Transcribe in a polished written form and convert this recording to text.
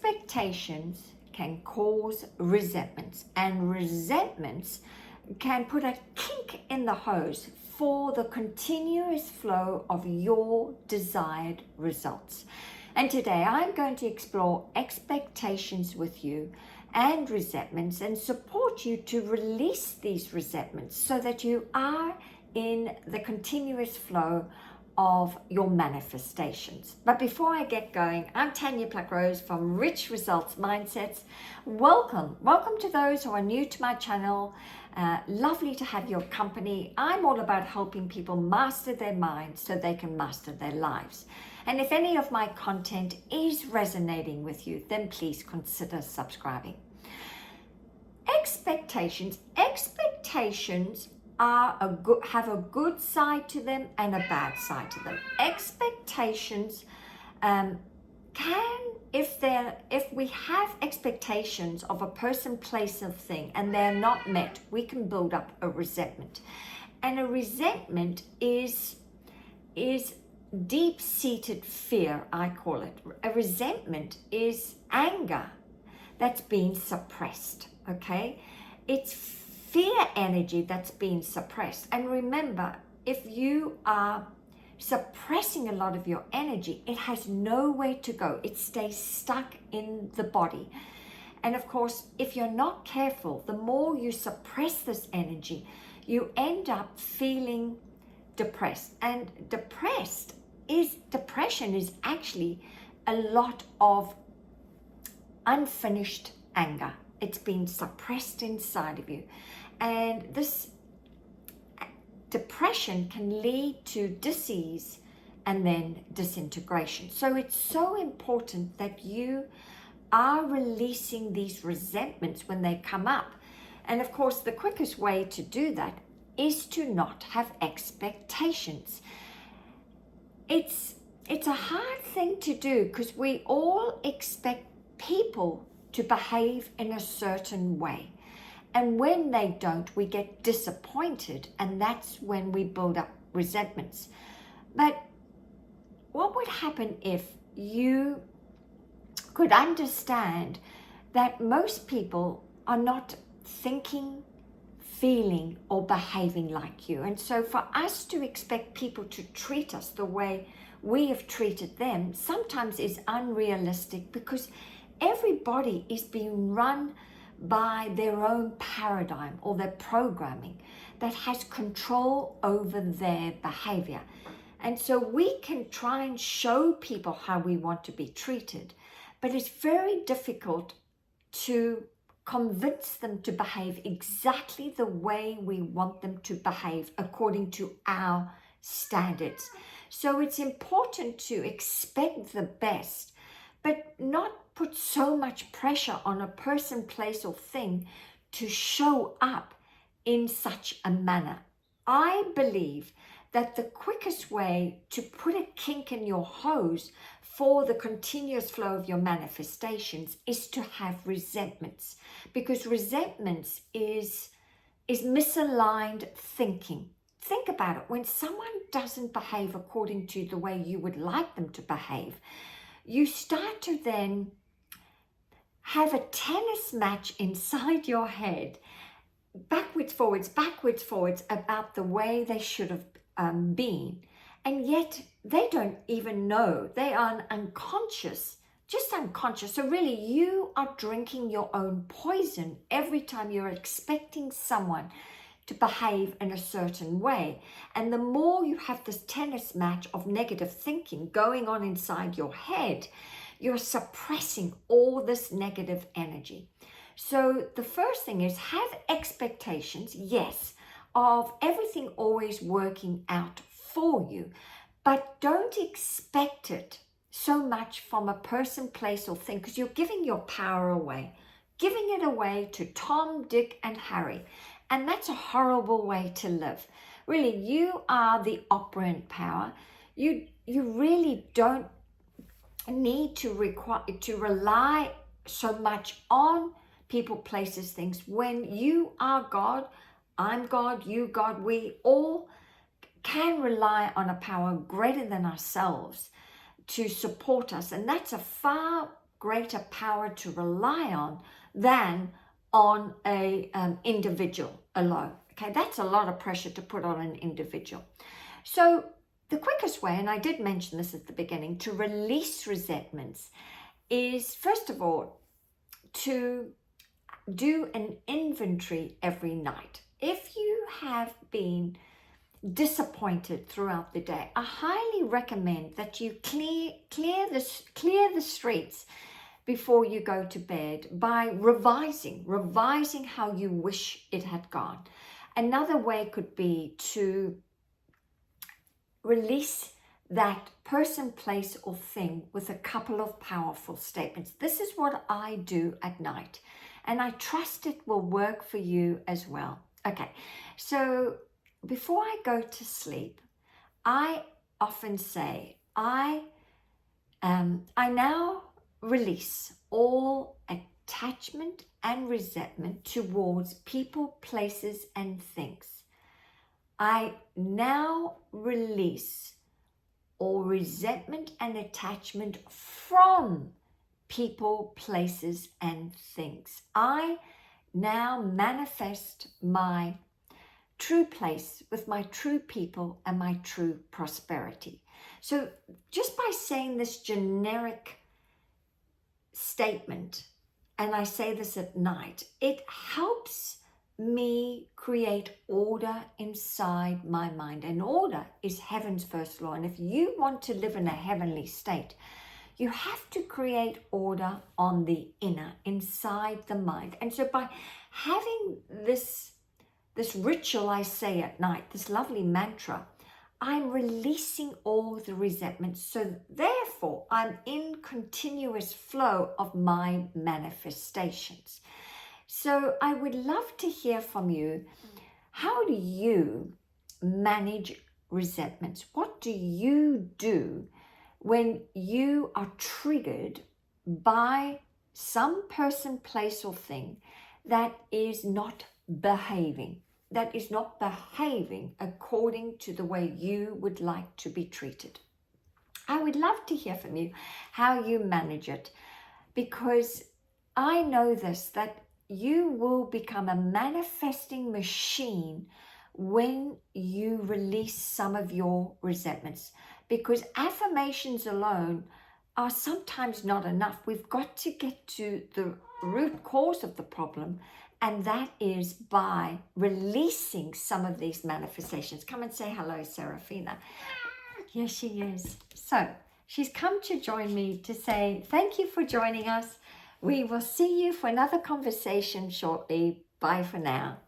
Expectations can cause resentments, and resentments can put a kink in the hose for the continuous flow of your desired results. And today I'm going to explore expectations with you and resentments and support you to release these resentments so that you are in the continuous flow of your manifestations. But before I get going, I'm Tanya Pluck-Rose from Rich Results Mindsets. Welcome to those who are new to my channel. Lovely to have your company. I'm all about helping people master their minds so they can master their lives. And if any of my content is resonating with you, then please consider subscribing. Expectations have a good side to them and a bad side to them. Expectations if we have expectations of a person, place, or thing and they're not met, we can build up a resentment. And a resentment is deep-seated fear, I call it. A resentment is anger that's been suppressed, okay? It's fear energy that's been suppressed. And remember, if you are suppressing a lot of your energy, it has nowhere to go. It stays stuck in the body. And of course, if you're not careful, the more you suppress this energy, you end up feeling depressed. And depression is actually a lot of unfinished anger. It's been suppressed inside of you. And this depression can lead to disease and then disintegration. So it's so important that you are releasing these resentments when they come up. And of course, the quickest way to do that is to not have expectations. It's a hard thing to do because we all expect people to behave in a certain way. And when they don't, we get disappointed, and that's when we build up resentments. But what would happen if you could understand that most people are not thinking, feeling, or behaving like you? And so for us to expect people to treat us the way we have treated them sometimes is unrealistic, because everybody is being run by their own paradigm or their programming that has control over their behavior. And so we can try and show people how we want to be treated, but it's very difficult to convince them to behave exactly the way we want them to behave according to our standards. So it's important to expect the best, but not put so much pressure on a person, place, or thing to show up in such a manner. I believe that the quickest way to put a kink in your hose for the continuous flow of your manifestations is to have resentments, because resentments is misaligned thinking. Think about it. When someone doesn't behave according to the way you would like them to behave, you start to then have a tennis match inside your head, backwards, forwards, about the way they should have been. And yet they don't even know. They are unconscious, just unconscious. So really, you are drinking your own poison every time you're expecting someone to behave in a certain way. And the more you have this tennis match of negative thinking going on inside your head, you're suppressing all this negative energy. So the first thing is, have expectations, yes, of everything always working out for you, but don't expect it so much from a person, place, or thing, because you're giving your power away, giving it away to Tom, Dick, and Harry. And that's a horrible way to live. Really, you are the operant power. You really don't need to rely so much on people, places, things. When you are God, I'm God, you God, we all can rely on a power greater than ourselves to support us. And that's a far greater power to rely on than on a individual alone. Okay, that's a lot of pressure to put on an individual. So the quickest way, and I did mention this at the beginning, to release resentments is, first of all, to do an inventory every night. If you have been disappointed throughout the day, I highly recommend that you clear the streets before you go to bed by revising how you wish it had gone. Another way could be to release that person, place, or thing with a couple of powerful statements. This is what I do at night, and I trust it will work for you as well. Okay, so before I go to sleep, I often say, I now release all attachment and resentment towards people, places, and things. I now release all resentment and attachment from people, places, and things. I now manifest my true place with my true people and my true prosperity. So just by saying this generic statement, and I say this at night, it helps me create order inside my mind. And order is heaven's first law. And if you want to live in a heavenly state, you have to create order on the inner, inside the mind. And so by having this ritual I say at night, this lovely mantra, I'm releasing all the resentment. So therefore, I'm in continuous flow of my manifestations. So I would love to hear from you. How do you manage resentments? What do you do when you are triggered by some person, place, or thing that is not behaving according to the way you would like to be treated? I would love to hear from you how you manage it, because I know this, that you will become a manifesting machine when you release some of your resentments, because affirmations alone are sometimes not enough. We've got to get to the root cause of the problem, and that is by releasing some of these manifestations. Come and say hello, Serafina. Yes, she is. So she's come to join me to say thank you for joining us. We will see you for another conversation shortly. Bye for now.